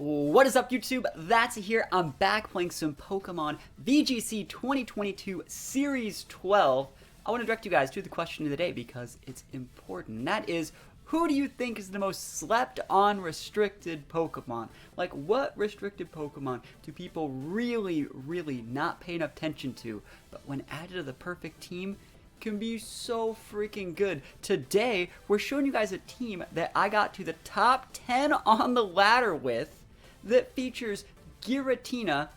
What is up, YouTube? That's here. I'm back playing some Pokemon VGC 2022 Series 12. I want to direct you guys to the question of the day because it's important. That is, who do you think is the most slept on restricted Pokemon? Like, what restricted Pokemon do people really not pay enough attention to, but when added to the perfect team, can be so freaking good? Today, we're showing you guys a team that I got to the top 10 on the ladder with that features Giratina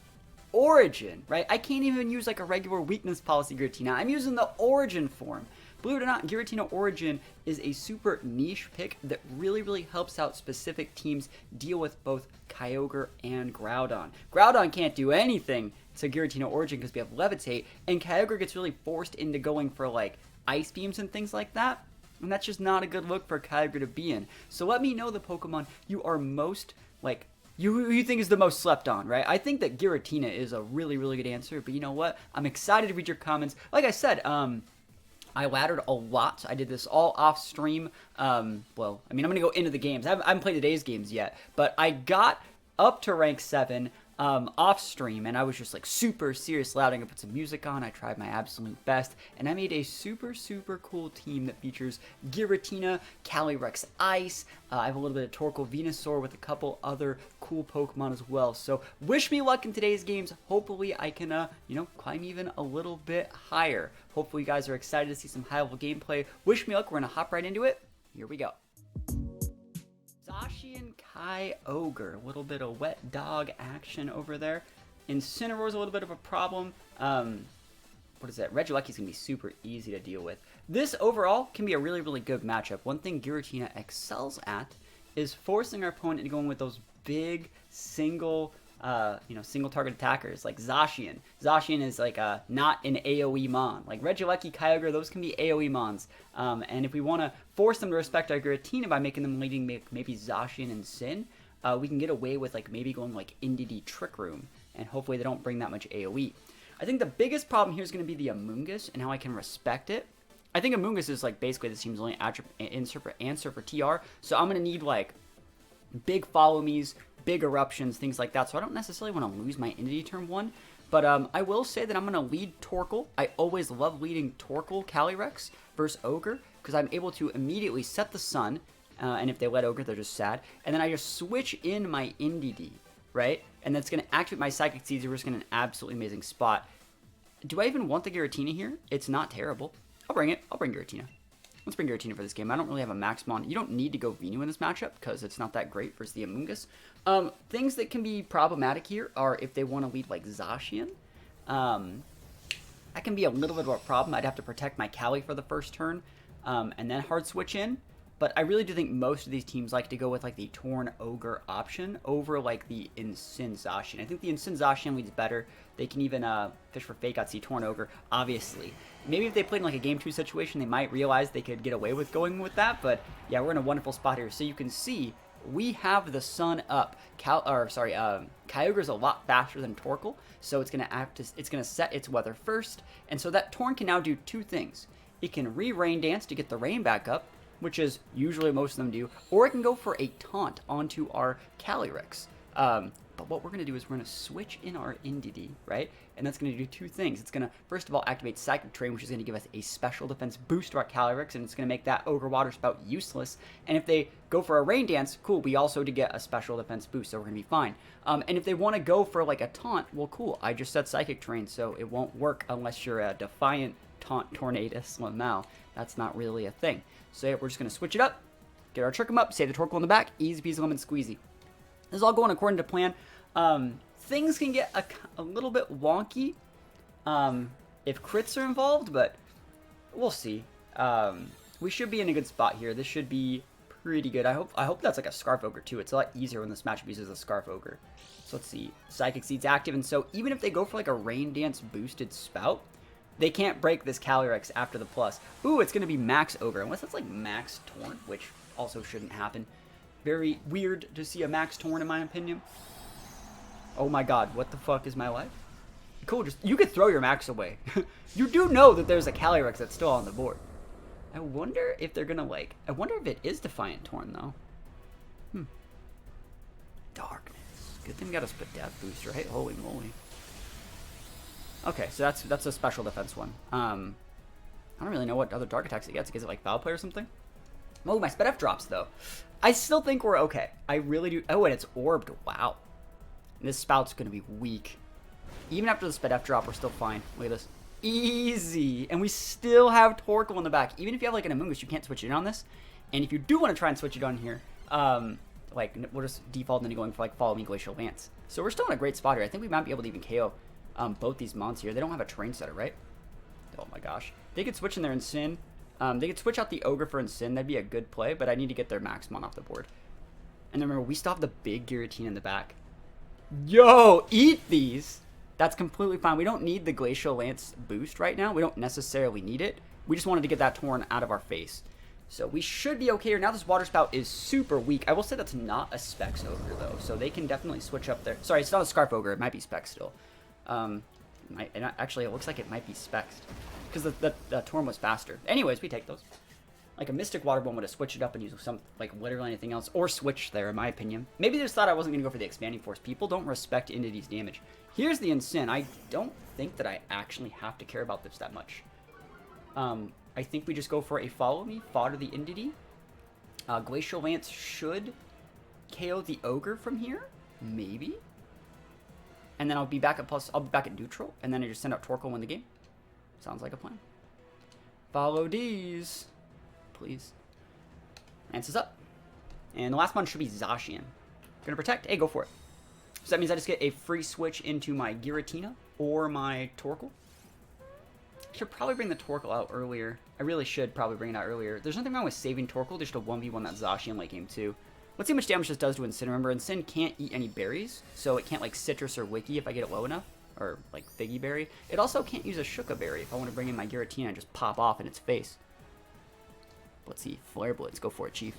Origin, right? I can't even use like a regular weakness policy Giratina. I'm using the Origin form. Believe it or not, Giratina Origin is a super niche pick that really helps out specific teams deal with both Kyogre and Groudon. Groudon can't do anything to Giratina Origin because we have Levitate, and Kyogre gets really forced into going for like Ice Beams and things like that, and that's just not a good look for Kyogre to be in. So let me know the Pokemon you are most like, you think is the most slept on, right? I think that Giratina is a really good answer, but you know what? I'm excited to read your comments. Like I said, I laddered a lot. I did this all off stream. Well, I mean, I'm going to go into the games. I haven't played today's games yet, but I got up to rank 7 off stream, and I was just like super serious laddering. I put some music on. I tried my absolute best, and I made a super cool team that features Giratina, Calyrex Ice. I have a little bit of Torkoal Venusaur with a couple other cool Pokemon as well. So wish me luck in today's games. Hopefully I can, climb even a little bit higher. Hopefully you guys are excited to see some high-level gameplay. Wish me luck. We're gonna hop right into it. Here we go. Zacian Kyogre, a little bit of wet dog action over there. Incineroar's a little bit of a problem. What is that? Regieleki's gonna be super easy to deal with. This overall can be a really good matchup. One thing Giratina excels at is forcing our opponent into going with those big single target attackers like Zacian. Zacian is like not an AoE mon. Like Regieleki, Kyogre, those can be AoE mons. And if we want to force them to respect our Giratina by making them leading maybe Zacian and Sin, we can get away with like maybe going like Indeedee Trick Room, and hopefully they don't bring that much AoE. I think the biggest problem here is going to be the Amoonguss and how I can respect it. I think Amoonguss is like basically this team's only answer for TR, so I'm going to need like big follow me's, big eruptions, things like that. So I don't necessarily want to lose my Indeedee turn 1. But I will say that I'm going to lead Torkoal. I always love leading Torkoal Calyrex versus Ogre because I'm able to immediately set the sun. And if they let Ogre, they're just sad. And then I just switch in my Indeedee, right? And that's going to activate my Psychic Seeds. We're just in an absolutely amazing spot. Do I even want the Giratina here? It's not terrible. I'll bring it. I'll bring Giratina. Let's bring Giratina for this game. I don't really have a Maxmon. You don't need to go Venu in this matchup because it's not that great versus the Amoonguss. Things that can be problematic here are if they want to lead like Zacian. That can be a little bit of a problem. I'd have to protect my Cali for the first turn and then hard switch in. But I really do think most of these teams like to go with like the Torn Ogre option over like the Incin Zacian. I think the Incin Zacian leads better. They can even fish for Fake Out, see Torn Ogre, obviously. Maybe if they played in like a Game 2 situation, they might realize they could get away with going with that. But yeah, we're in a wonderful spot here. So you can see we have the sun up. Kyogre's a lot faster than Torkoal, so it's gonna set its weather first. And so that Torn can now do two things. It can Rain Dance to get the rain back up, which is usually most of them do, or it can go for a taunt onto our Calyrex. But what we're going to do is we're going to switch in our Indeedee, right? And that's going to do two things. It's going to, first of all, activate Psychic Terrain, which is going to give us a special defense boost to our Calyrex, and it's going to make that Ogre Water Spout useless. And if they go for a Rain Dance, cool, we also get a special defense boost, so we're going to be fine. And if they want to go for like a taunt, well, cool, I just set Psychic Terrain, so it won't work unless you're a Defiant Taunt Tornadus Lamau. That's not really a thing. So yeah, we're just going to switch it up, get our Trick 'em up, save the Torkoal in the back, easy peasy lemon squeezy. This is all going according to plan. Things can get a little bit wonky if crits are involved, but we'll see. We should be in a good spot here. This should be pretty good. I hope that's like a Scarf Ogre too. It's a lot easier when this matchup uses a Scarf Ogre. So let's see. Psychic Seed's active, and so even if they go for like a Rain Dance boosted spout, they can't break this Calyrex after the plus. Ooh, it's going to be Max Ogre, unless that's like Max Torn, which also shouldn't happen. Very weird to see a Max Torn, in my opinion. Oh my god, what the fuck is my life? Cool, you could throw your Max away. You do know that there's a Calyrex that's still on the board. I wonder if they're going to like... I wonder if it is Defiant Torn, though. Darkness. Good thing we got a Spadef boost, right? Holy moly. Okay, so that's a special defense one. I don't really know what other dark attacks it gets. Is it like Foul Play or something? Oh, my Spadef drops, though. I still think we're okay. I really do. Oh, and it's orbed. Wow. And this Spout's going to be weak. Even after the Spadef drop, we're still fine. Look at this. Easy. And we still have Torkoal in the back. Even if you have like an Amoonguss, you can't switch it in on this. And if you do want to try and switch it on here, like we'll just default into going for like Follow Me Glacial Lance. So we're still in a great spot here. I think we might be able to even KO both these mons here. They don't have a terrain setter, right? Oh my gosh. They could switch in there Incin. They could switch out the Ogre for Incin. That'd be a good play, but I need to get their Maximon off the board. And then remember, we still have the big Giratina in the back. Yo, eat these! That's completely fine. We don't need the Glacial Lance boost right now. We don't necessarily need it. We just wanted to get that Torn out of our face. So we should be okay here. Now this Water Spout is super weak. I will say that's not a Specs Ogre, though. So they can definitely switch up there. Sorry, it's not a Scarf Ogre. It might be Specs still. And actually, it looks like it might be Specs. Because the Torn was faster. Anyways, we take those. Like a Mystic Water Bomb would have switched it up and used some, like, literally anything else. Or switch there, in my opinion. Maybe they just thought I wasn't going to go for the Expanding Force. People don't respect Entity's damage. Here's the Incin. I don't think that I actually have to care about this that much. I think we just go for a Follow Me, fodder the Entity. Glacial Lance should KO the Ogre from here. Maybe. And then I'll be back at neutral. And then I just send out Torkoal and win the game. Sounds like a plan. Follow D's. Please. Lance is up. And the last one should be Zacian. Gonna protect? Hey, go for it. So that means I just get a free switch into my Giratina or my Torkoal. I should probably bring the Torkoal out earlier. I really should probably bring it out earlier. There's nothing wrong with saving Torkoal. There's just a 1v1 that Zacian late game too. Let's see how much damage this does to Incin. Remember, Incin can't eat any berries, so it can't like Citrus or Wiki if I get it low enough. Or like Figgy Berry. It also can't use a Shuka Berry if I want to bring in my Giratina and just pop off in its face. Let's see. Flare Blitz. Go for it, Chief.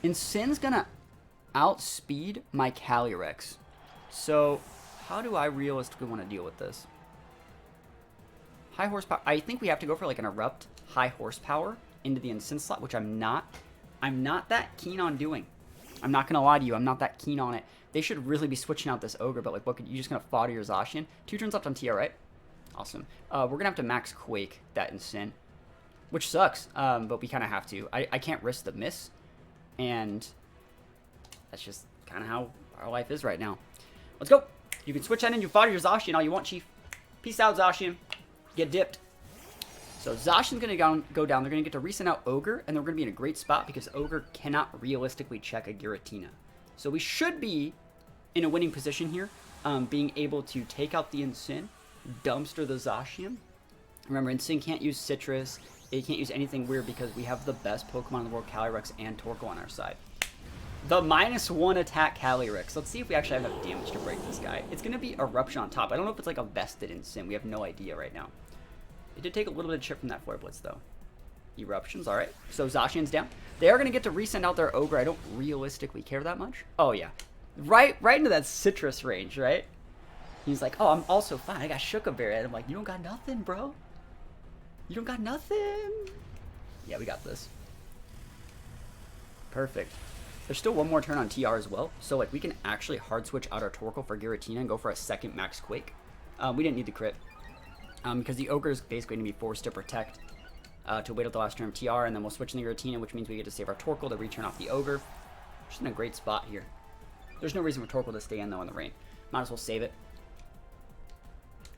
Incin's gonna outspeed my Calyrex. So, how do I realistically want to deal with this? High horsepower. I think we have to go for like an Erupt high horsepower into the Incin slot, which I'm not that keen on doing. I'm not gonna lie to you. I'm not that keen on it. They should really be switching out this Ogre, but like, what could you just gonna fodder your Zacian? 2 turns left on TR, right? Awesome. We're gonna have to max Quake that Incin, which sucks. But we kind of have to. I can't risk the miss, and that's just kind of how our life is right now. Let's go. You can switch that in. You fodder your Zacian all you want, Chief. Peace out, Zacian. Get dipped. So Zacian's gonna go down. They're gonna get to resend out Ogre, and they're gonna be in a great spot because Ogre cannot realistically check a Giratina. So we should be in a winning position here, being able to take out the Incin, dumpster the Zacian. Remember, Incin can't use Citrus. It can't use anything weird because we have the best Pokemon in the world, Calyrex and Torkoal on our side. The -1 attack Calyrex. Let's see if we actually have enough damage to break this guy. It's gonna be Eruption on top. I don't know if it's like a vested Incin. We have no idea right now. It did take a little bit of chip from that Flare Blitz, though. Eruptions, alright. So Zacian's down. They are going to get to resend out their Ogre. I don't realistically care that much. Oh, yeah. Right into that Citrus range, right? He's like, oh, I'm also fine. I got Shuka Berry. And I'm like, you don't got nothing, bro. You don't got nothing. Yeah, we got this. Perfect. There's still one more turn on TR as well. So, like, we can actually hard switch out our Torkoal for Giratina and go for a second max Quake. We didn't need the crit. Because the Ogre is basically going to be forced to protect to wait till the last turn of TR, and then we'll switch in the Giratina, which means we get to save our Torkoal to return off the Ogre. Just in a great spot here. There's no reason for Torkoal to stay in, though, in the rain. Might as well save it.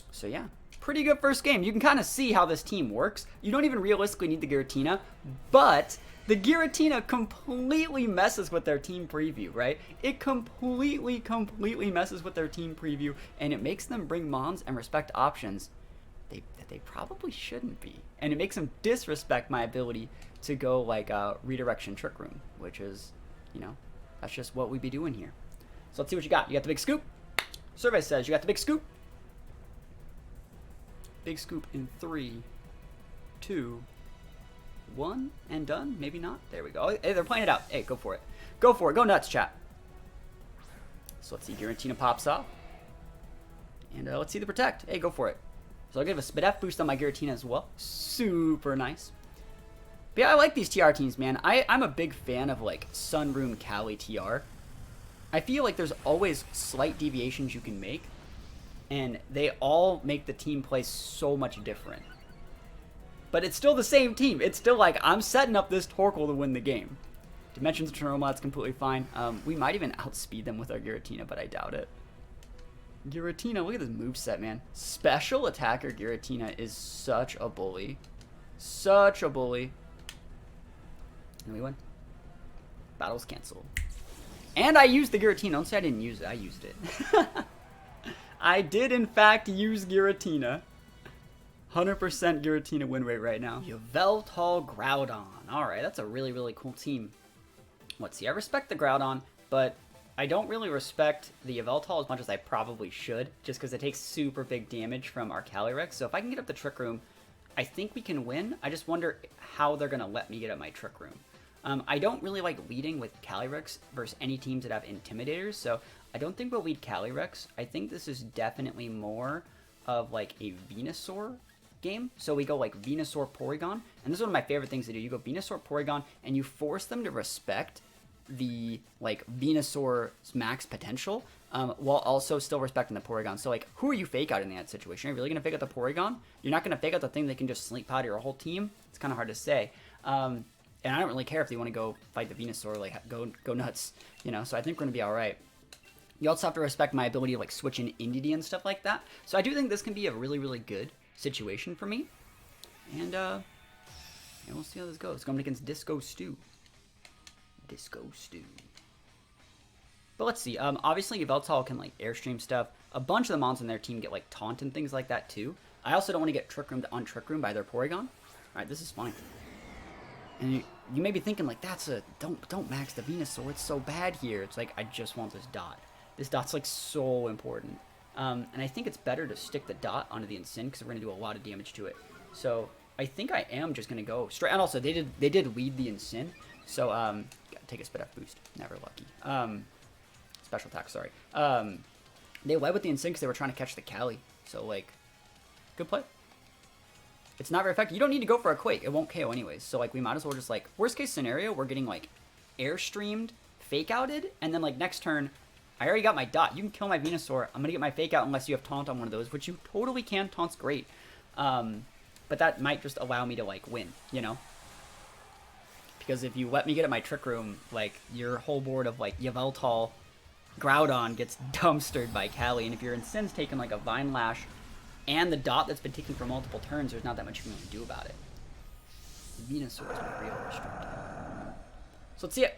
So, yeah. Pretty good first game. You can kind of see how this team works. You don't even realistically need the Giratina, but the Giratina completely messes with their team preview, right? It completely messes with their team preview, and it makes them bring Mons and respect options that they probably shouldn't be. And it makes them disrespect my ability to go like Redirection Trick Room, which is, you know, that's just what we be doing here. So let's see what you got. You got the big scoop. Survey says you got the big scoop. Big scoop in 3, 2, 1, and done. Maybe not. There we go. Hey, they're playing it out. Hey, go for it. Go for it. Go nuts, chat. So let's see. Giratina pops off. And let's see the protect. Hey, go for it. So I'll give a Spadef boost on my Giratina as well. Super nice. But yeah, I like these TR teams, man. I'm a big fan of like Sunroom Cali TR. I feel like there's always slight deviations you can make, and they all make the team play so much different. But it's still the same team. It's still like, I'm setting up this Torkoal to win the game. Dimensions Eternal Mod's completely fine. We might even outspeed them with our Giratina, but I doubt it. Giratina, look at this moveset, man. Special attacker Giratina is such a bully. Such a bully. And we win. Battle's canceled. And I used the Giratina. Don't say I didn't use it. I used it. I did, in fact, use Giratina. 100% Giratina win rate right now. Yveltal Groudon. Alright, that's a really, really cool team. Let's see. I respect the Groudon, but I don't really respect the Yveltal as much as I probably should, just because it takes super big damage from our Calyrex. So if I can get up the Trick Room, I think we can win. I just wonder how they're going to let me get up my Trick Room. I don't really like leading with Calyrex versus any teams that have Intimidators, so I don't think we'll lead Calyrex. I think this is definitely more of like a Venusaur game. So we go like Venusaur Porygon, and this is one of my favorite things to do. You go Venusaur Porygon, and you force them to respect the like Venusaur's max potential, while also still respecting the Porygon. So like, who are you fake out in that situation? Are you really gonna fake out the Porygon? You're not gonna fake out the thing that can just sleep powder your whole team. It's kind of hard to say. And I don't really care if they want to go fight the Venusaur, like go nuts, you know. So I think we're gonna be all right. You also have to respect my ability to like switch in Indeedee and stuff like that. So I do think this can be a really, really good situation for me. And we'll see how this goes. Going against Disco Stew. Disco Stew. But let's see. Obviously, Yveltal can like airstream stuff. A bunch of the mons on their team get like taunt and things like that too. I also don't want to get Trick Room to un-Trick Room by their Porygon. All right, this is fine. And you may be thinking like, don't max the Venusaur. It's so bad here. It's like, I just want this dot. This dot's like so important. And I think it's better to stick the dot onto the Incin because we're gonna do a lot of damage to it. So I think I am just gonna go straight. And also they did lead the Incin. So gotta take a spit up boost. Never lucky. Special attack. Sorry. They led with the Incin because they were trying to catch the Cali. So like, good play. It's not very effective. You don't need to go for a Quake. It won't KO anyways. So like, we might as well just like, worst case scenario, we're getting like airstreamed, fake outed, and then like next turn, I already got my dot. You can kill my Venusaur. I'm gonna get my fake out unless you have taunt on one of those, which you totally can. Taunt's great. But that might just allow me to like win, you know? Because if you let me get at my Trick Room, like your whole board of like Yveltal, Groudon gets dumpstered by Cali, and if your Incin's taking like a Vine Lash and the dot that's been taken for multiple turns, there's not that much you can really do about it. Venusaur is my real restricted. So let's see it.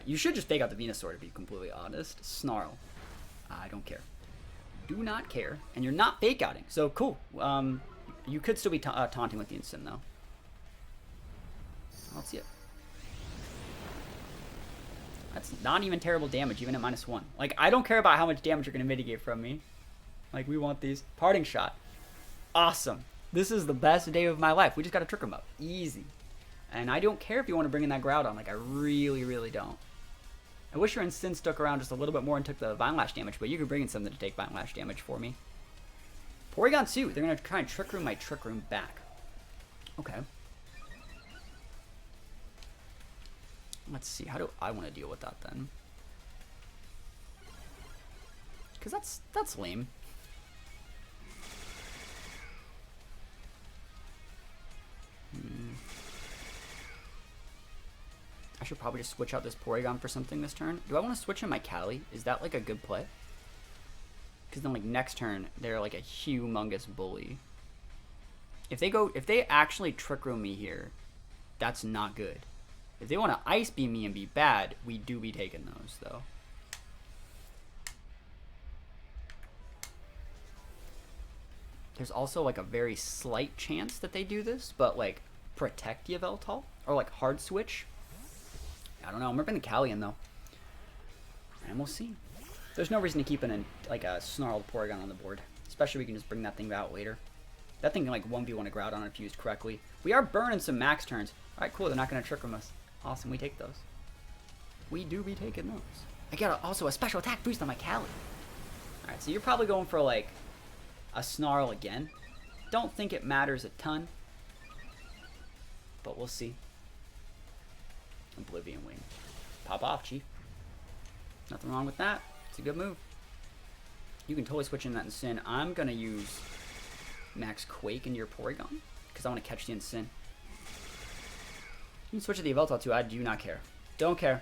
You should just fake out the Venusaur, to be completely honest. Snarl. I don't care. Do not care. And you're not fake outing. So cool. You could still be taunting with the Incin though. Let's see it. That's not even terrible damage, even at -1. Like, I don't care about how much damage you're going to mitigate from me. Like, we want these. Parting Shot. Awesome. This is the best day of my life. We just got to trick him up. Easy. And I don't care if you want to bring in that Groudon. Like, I really, really don't. I wish your Incin stuck around just a little bit more and took the Vine Lash damage, but you could bring in something to take Vine Lash damage for me. Porygon 2. They're going to try and Trick Room my Trick Room back. Okay. Let's see. How do I want to deal with that then? Because that's lame. I should probably just switch out this Porygon for something this turn. Do I want to switch in my Cali? Is that like a good play? Because then like next turn, they're like a humongous bully. If they actually Trick Room me here, that's not good. If they want to Ice Beam me and be bad, we do be taking those though. There's also like a very slight chance that they do this, but like protect Yveltal or like hard switch. I don't know. I'm ripping the Cali in though, and we'll see. There's no reason to keep like a snarled Porygon on the board, especially we can just bring that thing out later. That thing can like 1v1 a Groudon if used correctly. We are burning some max turns. All right, cool. They're not gonna Trick Room us. Awesome. We take those. We do be taking those. I got also a special attack boost on my Cali. All right, so you're probably going for like a Snarl again. Don't think it matters a ton, but we'll see. Oblivion Wing. Pop off, Chief. Nothing wrong with that. It's a good move. You can totally switch in that Incin. I'm going to use Max Quake into your Porygon because I want to catch the Incin. You can switch to the Yveltal too. I do not care. Don't care.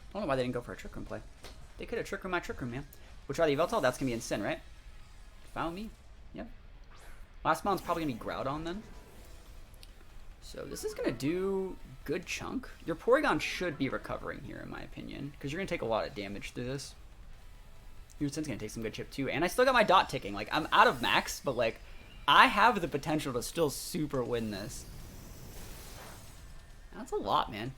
I don't know why they didn't go for a Trick Room play. They could have Trick Room my Trick Room, man. We'll try the Yveltal. That's going to be Incin, right? Found me. Yep. Last moun's probably going to be Groudon then. So this is going to do good chunk. Your Porygon should be recovering here, in my opinion, because you're going to take a lot of damage through this. Your Incin's going to take some good chip too. And I still got my dot ticking. Like, I'm out of max, but like, I have the potential to still super win this. That's a lot, man.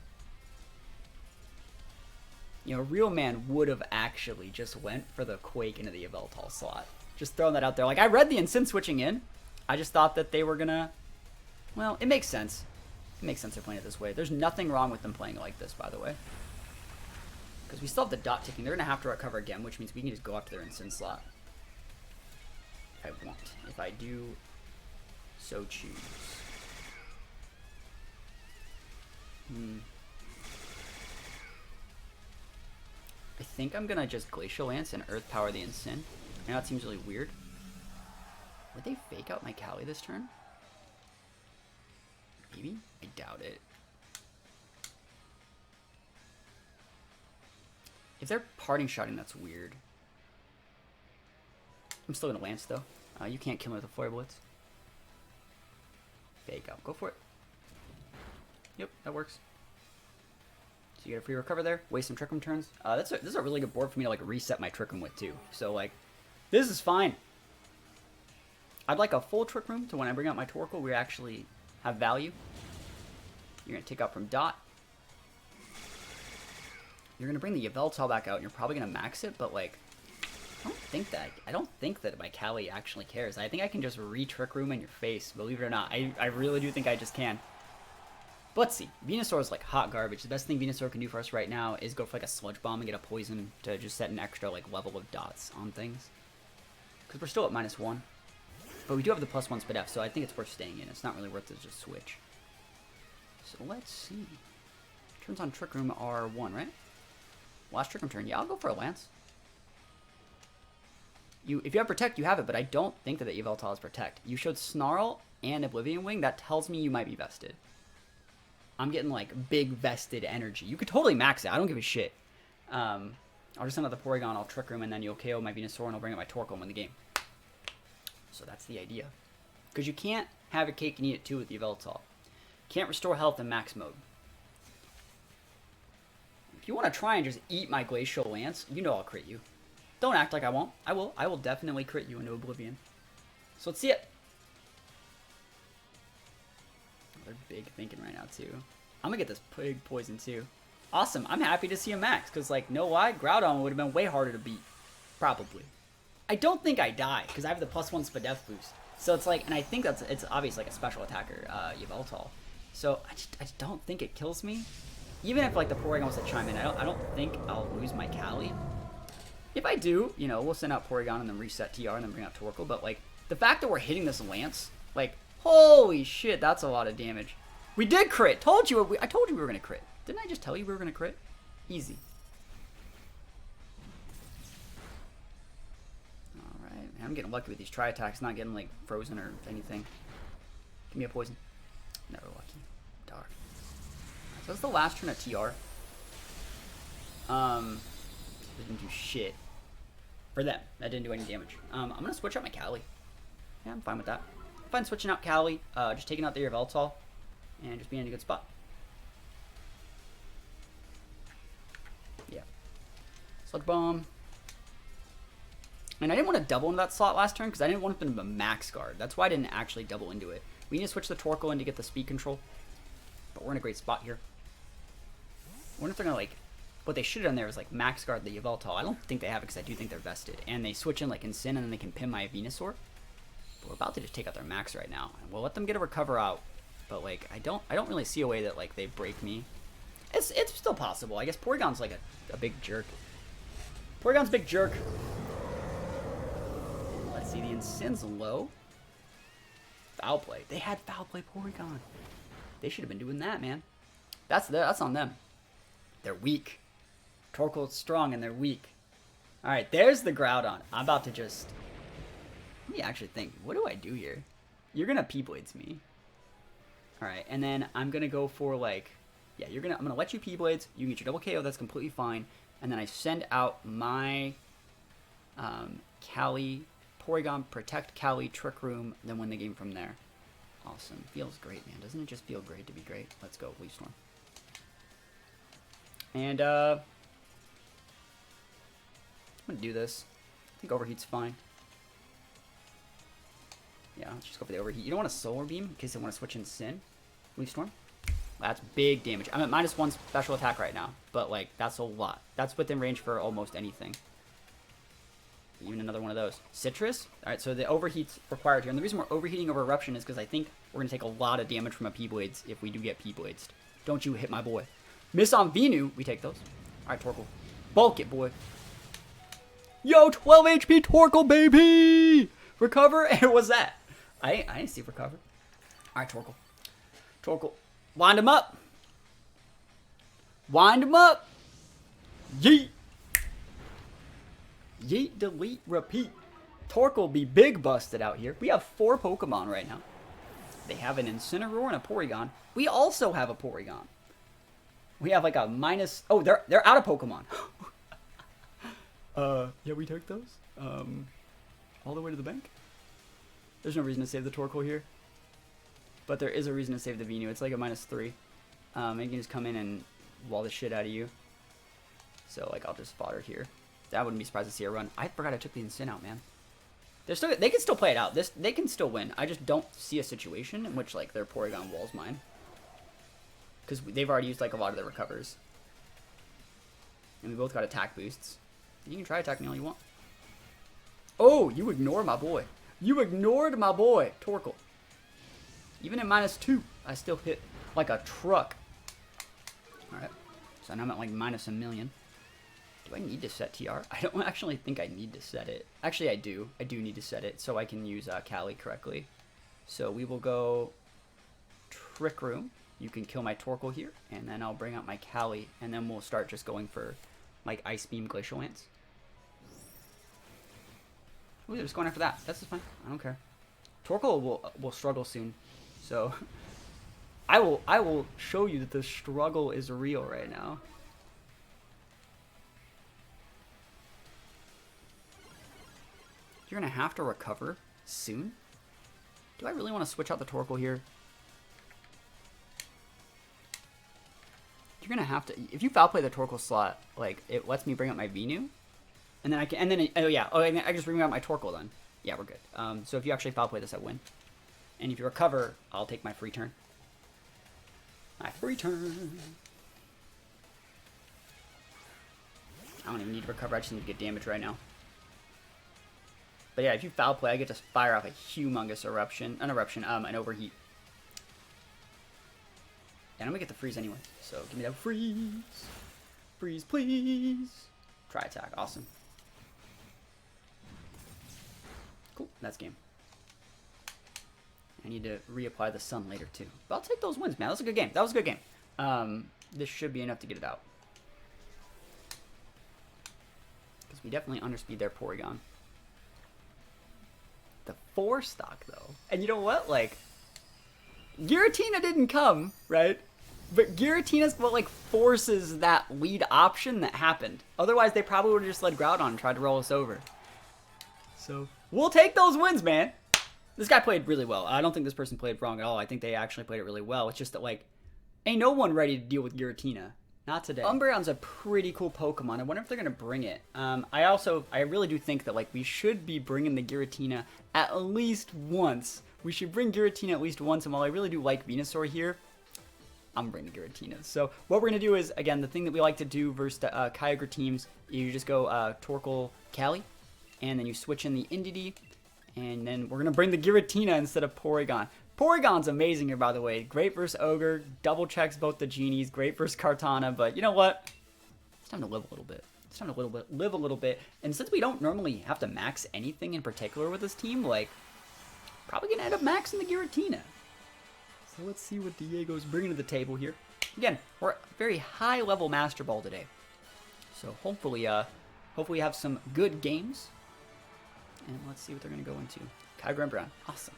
You know, a real man would have actually just went for the Quake into the Yveltal slot. Just throwing that out there. Like, I read the Incin switching in. I just thought that they were going to... Well, it makes sense. It makes sense they're playing it this way. There's nothing wrong with them playing it like this, by the way. Because we still have the dot ticking. They're going to have to recover again, which means we can just go after their Incin slot. If I want. If I do so choose. I think I'm going to just Glacial Lance and Earth Power the Incin. I know that seems really weird. Would they fake out my Cali this turn? Maybe? I doubt it. If they're parting shotting, that's weird. I'm still gonna Lance though. You can't kill me with a Flare Blitz. Fake out. Go for it. Yep, that works. So you get a free recover there. Waste some Trick Room turns. This is a really good board for me to like reset my Trick Room with too. So like, this is fine. I'd like a full Trick Room to when I bring out my Torkoal, we actually have value. You're going to take out from Dot. You're going to bring the Yveltal back out, and you're probably going to max it, but, like, I don't think that my Cali actually cares. I think I can just re-Trick Room in your face, believe it or not. I really do think I just can. But let's see. Venusaur is, like, hot garbage. The best thing Venusaur can do for us right now is go for, like, a Sludge Bomb and get a Poison to just set an extra, like, level of dots on things. Because we're still at -1. But we do have the +1 Spidef, so I think it's worth staying in. It's not really worth it to just switch. So let's see. Turns on Trick Room are 1, right? Last Trick Room turn. Yeah, I'll go for a Lance. If you have Protect, you have it, but I don't think that the Yveltal has Protect. You showed Snarl and Oblivion Wing. That tells me you might be vested. I'm getting, like, big vested energy. You could totally max it. I don't give a shit. I'll just send out the Porygon, I'll Trick Room, and then you'll KO my Venusaur, and I'll bring out my Torkoal and win the game. So that's the idea. Because you can't have a cake and eat it too with the Yveltal. Can't restore health in max mode. If you want to try and just eat my Glacial Lance, you know I'll crit you. Don't act like I won't. I will. I will definitely crit you into Oblivion. So let's see it. They're big thinking right now too. I'm going to get this big poison too. Awesome. I'm happy to see a max. Because, like, no lie, Groudon would have been way harder to beat. Probably. I don't think I die, because I have the +1 Spadef boost. So it's like, and I think it's obviously like a special attacker, Yveltal. So I just don't think it kills me. Even if like the Porygon was to chime in, I don't think I'll lose my Cali. If I do, you know, we'll send out Porygon and then reset TR and then bring out Torkoal. But like, the fact that we're hitting this Lance, like, holy shit, that's a lot of damage. We did crit! Told you, I told you we were going to crit. Didn't I just tell you we were going to crit? Easy. I'm getting lucky with these tri-attacks, not getting, like, frozen or anything. Give me a poison. Never lucky. Dark. So that's the last turn of TR. Didn't do shit. For them. That didn't do any damage. I'm going to switch out my Cali. Yeah, I'm fine with that. I'm fine switching out Cali, just taking out the Yveltal, and just being in a good spot. Yeah. Sludge Bomb. And I didn't want to double into that slot last turn because I didn't want them to max guard. That's why I didn't actually double into it. We need to switch the Torkoal in to get the speed control. But we're in a great spot here. I wonder if they're going to, like... What they should have done there is, like, max guard the Yveltal. I don't think they have it because I do think they're vested. And they switch in, like, Incin and then they can pin my Venusaur. But we're about to just take out their max right now. And we'll let them get a recover out. But, like, I don't really see a way that, like, they break me. It's still possible. I guess Porygon's, like, a big jerk. Porygon's a big jerk. Let's see, the Incin's low. foul play. They had foul play Porygon. They should have been doing that, man. That's on them. They're weak. Torkoal's strong and they're weak. Alright, there's the Groudon. I'm about to just... Let me actually think. What do I do here? You're gonna P-Blades me. Alright, and then I'm gonna go for like... Yeah, I'm gonna let you P-Blades. You can get your double KO, that's completely fine. And then I send out my Cali, Porygon, Protect Cali, Trick Room, then win the game from there. Awesome. Feels great, man. Doesn't it just feel great to be great? Let's go, Leaf Storm. And I'm gonna do this. I think Overheat's fine. Yeah, let's just go for the Overheat. You don't want a Solar Beam in case they want to switch in Sin. Leaf Storm. That's big damage. I'm at -1 special attack right now, but like that's a lot. That's within range for almost anything. Even another one of those. Citrus. All right, so the Overheat's required here, and the reason we're overheating over Eruption is because I think we're gonna take a lot of damage from a P-Blades if we do get P-Bladesed. Don't you hit my boy. Miss on Venu. We take those. All right, Torkoal. Bulk it, boy. Yo, 12 HP Torkoal, baby. Recover. And what was that? I didn't see recover. All right, Torkoal. Torkoal. Wind him up. Wind him up. Yeet. Yeet, delete, repeat. Torkoal be big busted out here. We have 4 Pokemon right now. They have an Incineroar and a Porygon. We also have a Porygon. We have like a minus... Oh, they're out of Pokemon. Yeah, we took those. All the way to the bank. There's no reason to save the Torkoal here. But there is a reason to save the Venu. It's like a -3. And you can just come in and wall the shit out of you. So, like, I'll just fodder here. I wouldn't be surprised to see a run. I forgot I took the Incin out, man. They can still play it out. They can still win. I just don't see a situation in which, like, their Porygon walls mine. Because they've already used, like, a lot of their recovers. And we both got attack boosts. You can try attacking all you want. Oh, you ignored my boy. You ignored my boy, Torkoal. Even at -2, I still hit like a truck. Alright. So now I'm at like -1,000,000. Do I need to set TR? I don't actually think I need to set it. Actually, I do. I do need to set it so I can use Cali correctly. So we will go Trick Room. You can kill my Torkoal here, and then I'll bring out my Cali, and then we'll start just going for like Ice Beam, Glacial Lance. Ooh, they're just going after that. That's just fine. I don't care. Torkoal will struggle soon, so I will show you that the struggle is real right now. You're gonna have to recover soon. Do I really want to switch out the Torkoal here? You're gonna have to. If you foul play the Torkoal slot, like it lets me bring up my Venu, and then I can. And then oh yeah, oh I can just bring out my Torkoal then. Yeah, we're good. So if you actually foul play this, I win. And if you recover, I'll take my free turn. My free turn. I don't even need to recover. I just need to get damage right now. But yeah, if you foul play, I get to fire off a humongous an overheat. And I'm gonna get the freeze anyway. So give me that freeze. Freeze, please. Try attack. Awesome. Cool. That's game. I need to reapply the sun later too. But I'll take those wins, man. That was a good game. That was a good game. This should be enough to get it out. Because we definitely underspeed their Porygon. The 4 stock though. And you know what? Like, Giratina didn't come, right? But Giratina's what like forces that lead option that happened. Otherwise, they probably would have just let Groudon and tried to roll us over. So we'll take those wins, man. This guy played really well. I don't think this person played wrong at all. I think they actually played it really well. It's just that like, ain't no one ready to deal with Giratina. Not today. Umbreon's a pretty cool Pokemon. I wonder if they're gonna bring it. I really do think that like we should be bringing the Giratina at least once. We should bring Giratina at least once, and while I really do like Venusaur here, I'm bringing Giratina. So what we're going to do is, again, the thing that we like to do versus Kyogre teams, you just go Torkoal, Cali, and then you switch in the Indeedee, and then we're going to bring the Giratina instead of Porygon. Porygon's amazing here, by the way. Great versus Ogre, double checks both the Genies, great versus Kartana, but you know what? It's time to live a little bit. It's time to live a little bit. And since we don't normally have to max anything in particular with this team, like, Probably going to end up maxing the Giratina. So let's see what Diego's bringing to the table here. Again, we're very high-level Master Ball today. So hopefully have some good games. And let's see what they're going to go into. Kyogre and Brown. Awesome.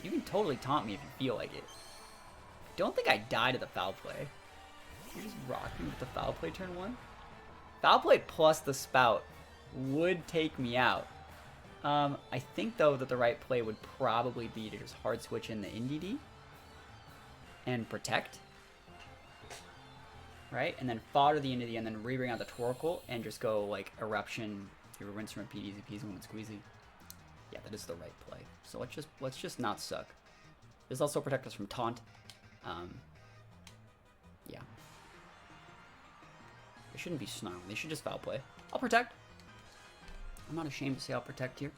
You can totally taunt me if you feel like it. I don't think I die to the foul play. You just rock me with the foul play turn 1. Foul play plus the spout would take me out. I think, though, that the right play would probably be to just hard switch in the NDD and protect. Right? And then fodder the NDD and then re-bring out the Torkoal and just go, like, Eruption, rinse, repeat, easy peasy, lemon squeezy. Yeah, that is the right play. So let's just not suck. This also protect us from taunt. Yeah. They shouldn't be snarling. They should just foul play. I'll protect. I'm not ashamed to say I'll protect here.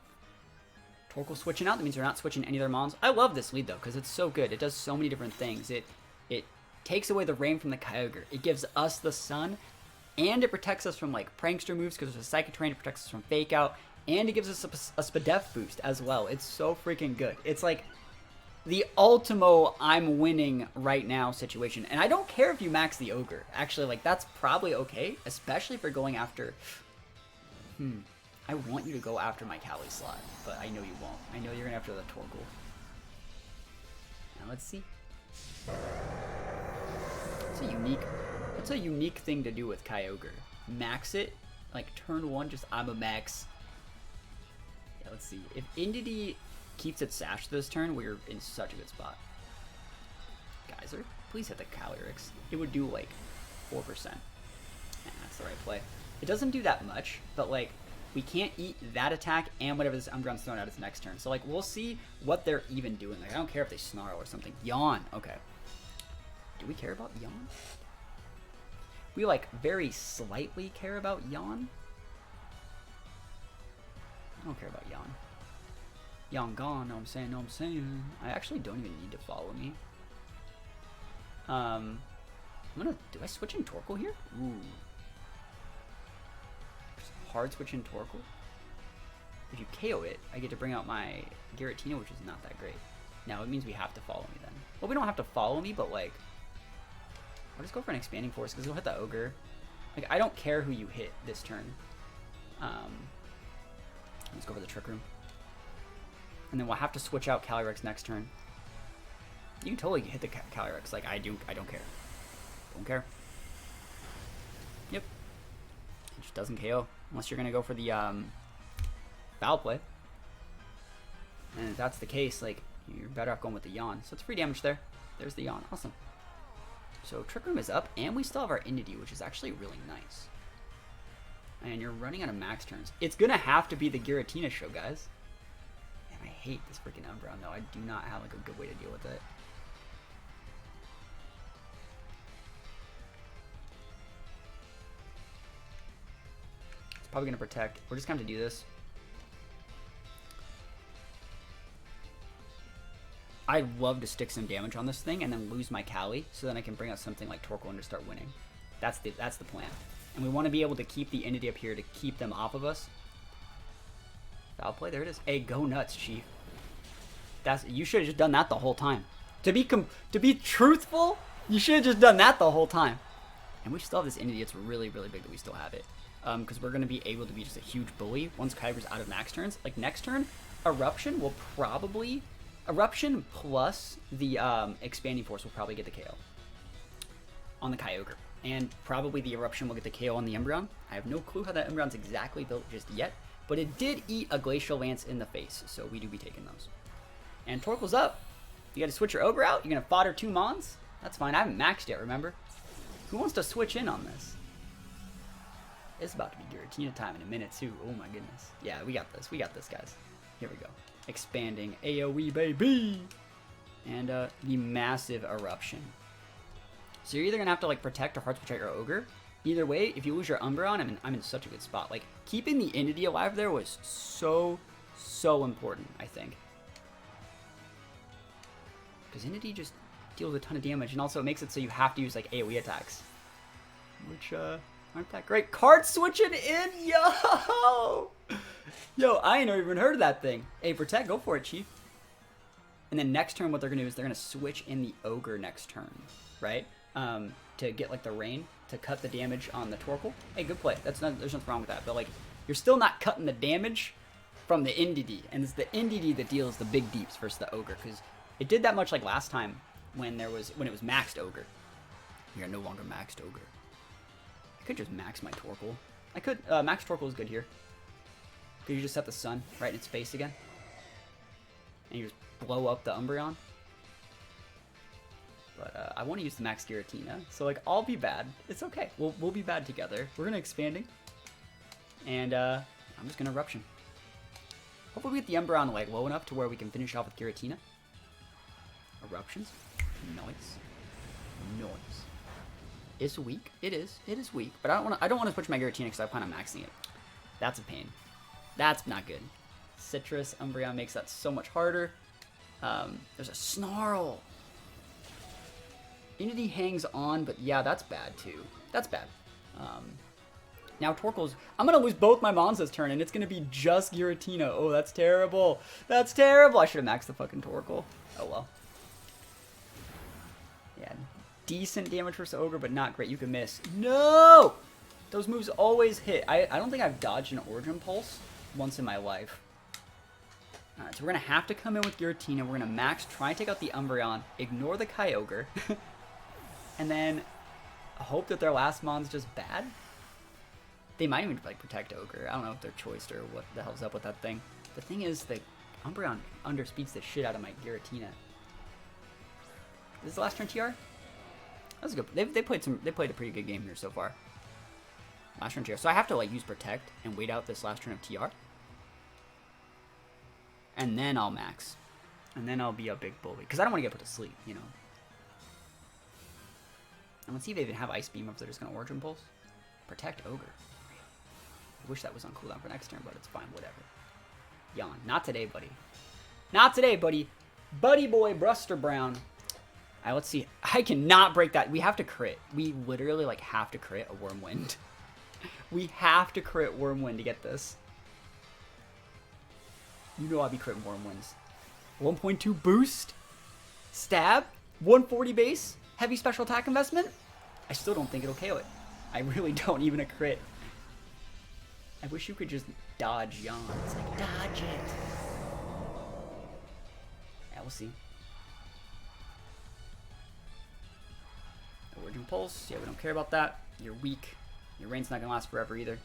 Torkoal switching out. That means they're not switching any of their mons. I love this lead, though, because it's so good. It does so many different things. It takes away the rain from the Kyogre. It gives us the sun, and it protects us from, like, prankster moves, because there's a Psychic Terrain. It protects us from Fake Out, and it gives us a Spadef boost as well. It's so freaking good. It's, like, the ultimo I'm winning right now situation. And I don't care if you max the Ogre. Actually, like, that's probably okay, especially if you're going after... I want you to go after my Cali slot, but I know you won't. I know you're going after the Torkoal. Now, let's see. That's a unique thing to do with Kyogre. Max it, like, turn 1, just I'm a max. Yeah, let's see. If Indeedee keeps its Sash this turn, we're in such a good spot. Geyser, please hit the Calyrex. It would do, like, 4%. Yeah, that's the right play. It doesn't do that much, but, like, we can't eat that attack and whatever this Umbreon's thrown out its next turn. So, like, we'll see what they're even doing. Like, I don't care if they snarl or something. Yawn. Okay. Do we care about Yawn? We, like, very slightly care about Yawn. I don't care about Yawn. Yawn gone. Know what I'm saying? Know what I'm saying? I actually don't even need to follow me. I'm gonna... Do I switch in Torkoal here? Ooh. Hard switch in Torkoal. If you KO it, I get to bring out my Giratina, which is not that great. Now, it means we have to follow me then. Well, we don't have to follow me, but, like... I'll just go for an Expanding Force, because it'll hit the Ogre. Like, I don't care who you hit this turn. Let's go for the Trick Room. And then we'll have to switch out Calyrex next turn. You can totally hit the Calyrex. Like, I don't care. Don't care. Yep. It just doesn't KO. Unless you're going to go for the foul play. And if that's the case, like, you're better off going with the Yawn. So it's free damage there. There's the Yawn. Awesome. So Trick Room is up, and we still have our Indeedee, which is actually really nice. And you're running out of max turns. It's going to have to be the Giratina show, guys. Man, I hate this freaking Umbreon, though. I do not have, like, a good way to deal with it. It's probably going to protect. We're just going to have to do this. I'd love to stick some damage on this thing and then lose my Cali, so then I can bring out something like Torkoal and just start winning. That's the plan. And we want to be able to keep the Indeedee up here to keep them off of us. Foul play, there it is. Hey, go nuts, Chief. You should have just done that the whole time. To be truthful, you should have just done that the whole time. And we still have this Indeedee. It's really, really big that we still have it. Because we're going to be able to be just a huge bully once Kyogre's out of max turns. Like, next turn, Eruption will probably... Eruption plus the Expanding Force will probably get the KO on the Kyogre. And probably the Eruption will get the KO on the Umbreon. I have no clue how that Umbreon's exactly built just yet. But it did eat a Glacial Lance in the face, so we do be taking those. And Torkoal's up. You got to switch your Ogre out? You're going to fodder 2 Mons? That's fine. I haven't maxed yet, remember? Who wants to switch in on this? It's about to be Giratina time in a minute, too. Oh, my goodness. Yeah, we got this. We got this, guys. Here we go. Expanding AoE, baby! And the massive Eruption. So you're either going to have to, like, protect or hard switch out your Ogre. Either way, if you lose your Umbreon, I'm in such a good spot. Like, keeping the Indeedee alive there was so important, I think. Because Indeedee just deals a ton of damage, and also it makes it so you have to use, like, AoE attacks. Which, aren't that great. Card switching in, yo! Yo, I ain't even heard of that thing. Hey, protect, go for it, Chief. And then next turn, what they're going to do is they're going to switch in the Ogre next turn, right? To get like the rain to cut the damage on the Torkoal. Hey, good play. There's nothing wrong with that. But like, you're still not cutting the damage from the NDD, and it's the NDD that deals the big deeps versus the Ogre, because it did that much like last time when it was maxed Ogre. We are no longer maxed Ogre. I could just max my Torkoal. I could max Torkoal is good here. Could you just set the sun right in its face again, and you just blow up the Umbreon? But I want to use the max Giratina, so like I'll be bad. It's okay. We'll be bad together. We're gonna expanding, and I'm just gonna eruption. Hopefully we get the Umbreon like low enough to where we can finish off with Giratina. Eruptions. Noise. It's weak. It is weak. But I don't want to switch my Giratina because I plan on maxing it. That's a pain. That's not good. Citrus Umbreon makes that so much harder. There's a Snarl. Unity hangs on, but yeah, that's bad too. That's bad. Now Torkoal's... I'm going to lose both my Mons this turn, and it's going to be just Giratina. Oh, that's terrible. That's terrible. I should have maxed the fucking Torkoal. Oh, well. Yeah, decent damage versus Ogre, but not great. You can miss. No! Those moves always hit. I don't think I've dodged an Origin Pulse once in my life. Alright, so we're going to have to come in with Giratina. We're going to max, try and take out the Umbreon, ignore the Kyogre, and then hope that their last Mon's just bad. They might even like protect Ogre. I don't know if they're choiced or what the hell's up with that thing. The thing is, the Umbreon underspeeds the shit out of my Giratina. This is the last turn TR? That was good. They played a pretty good game here so far. Last turn TR. So I have to like use Protect and wait out this last turn of TR. And then I'll max. And then I'll be a big bully. Because I don't want to get put to sleep, you know. And let's see if they even have Ice Beam, or if they're just going to Origin Pulse. Protect Ogre. I wish that was on cooldown for next turn, but it's fine, whatever. Yawn. Not today, buddy. Not today, buddy. Buddy boy, Bruster Brown. Alright, let's see. I cannot break that. We have to crit. We literally, like, have to crit a Wormwind. We have to crit Wormwind to get this. You know I'll be critting Wormwinds. 1.2 boost. Stab. 140 base. Heavy special attack investment. I still don't think it'll KO it. I really don't. Even a crit. I wish you could just dodge Yawn. It's like, dodge it. Yeah, we'll see. Origin Pulse. Yeah, we don't care about that. You're weak. Your reign's not gonna last forever either.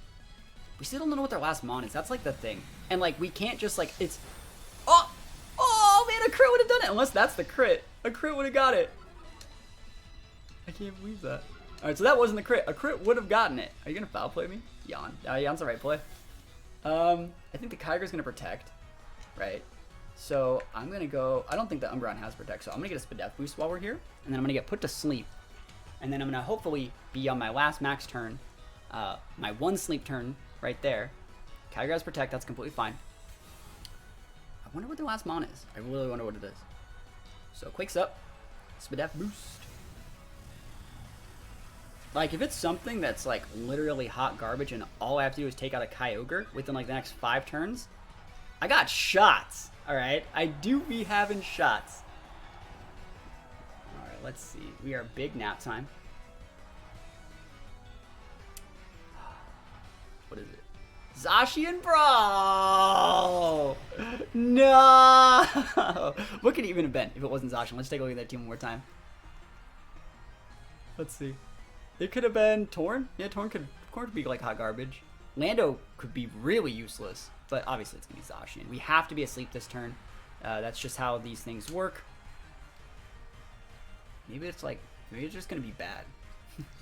We still don't know what their last Mon is. That's like the thing. And like, we can't just like, it's... Oh man, a crit would have done it. Unless that's the crit. A crit would have got it. I can't believe that. Alright, so that wasn't the crit. A crit would have gotten it. Are you gonna foul play me? Yawn. Yawn's the right play. I think the Kyogre's gonna protect. Right? So I'm gonna go... I don't think the Umbreon has protect, so I'm gonna get a Spadef boost while we're here. And then I'm gonna get put to sleep. And then I'm gonna hopefully be on my last max turn. My one sleep turn right there. Kyogre has protect, that's completely fine. I wonder what the last Mon is. I really wonder what it is. So Quake's up. Spadef boost. Like, if it's something that's like literally hot garbage and all I have to do is take out a Kyogre within like the next 5 turns, I got shots. Alright, I do be having shots. Alright, let's see. We are big nap time. What is it? Zacian Brawl! No! What could it even have been if it wasn't Zacian? Let's take a look at that team one more time. Let's see. It could have been Torn. Yeah, Torn could be like hot garbage. Lando could be really useless, but obviously it's going to be Zacian. We have to be asleep this turn. That's just how these things work. Maybe it's just going to be bad.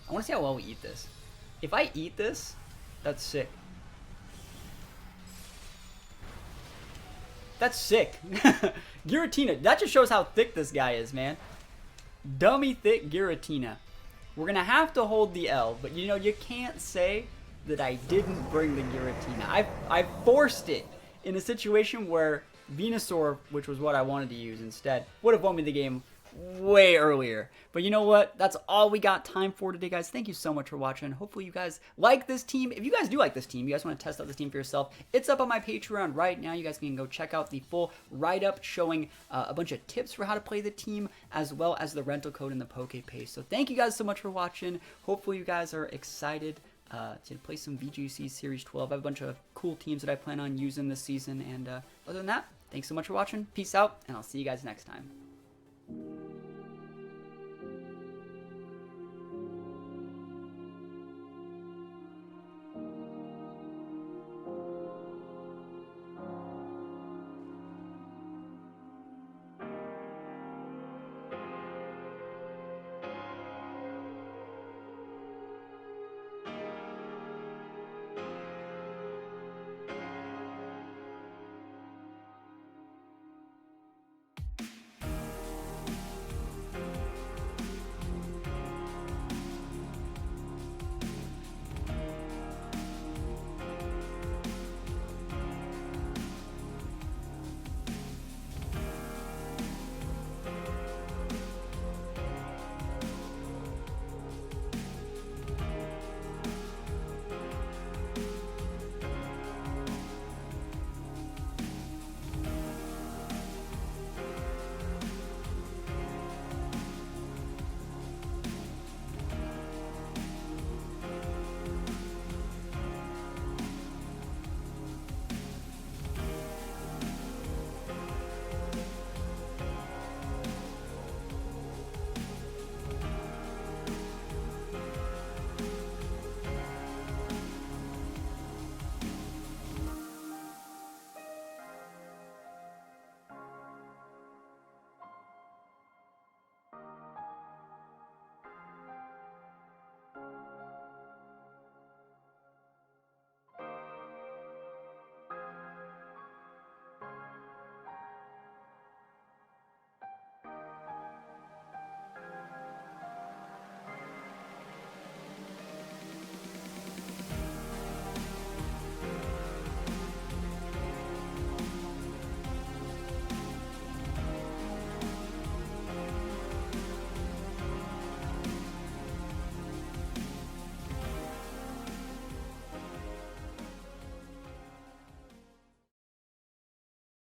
I want to see how well we eat this. If I eat this, that's sick. That's sick. Giratina. That just shows how thick this guy is, man. Dummy thick Giratina. We're going to have to hold the L, but you know, you can't say that I didn't bring the Giratina. I forced it in a situation where Venusaur, which was what I wanted to use instead, would have won me the game way earlier. But you know what? That's all we got time for today, guys. Thank you so much for watching. Hopefully you guys like this team. If you guys do like this team, you guys want to test out this team for yourself, it's up on my Patreon right now. You guys can go check out the full write-up showing a bunch of tips for how to play the team, as well as the rental code and the Poke Page. So thank you guys so much for watching. Hopefully you guys are excited to play some VGC Series 12. I have a bunch of cool teams that I plan on using this season. And other than that, thanks so much for watching. Peace out, and I'll see you guys next time.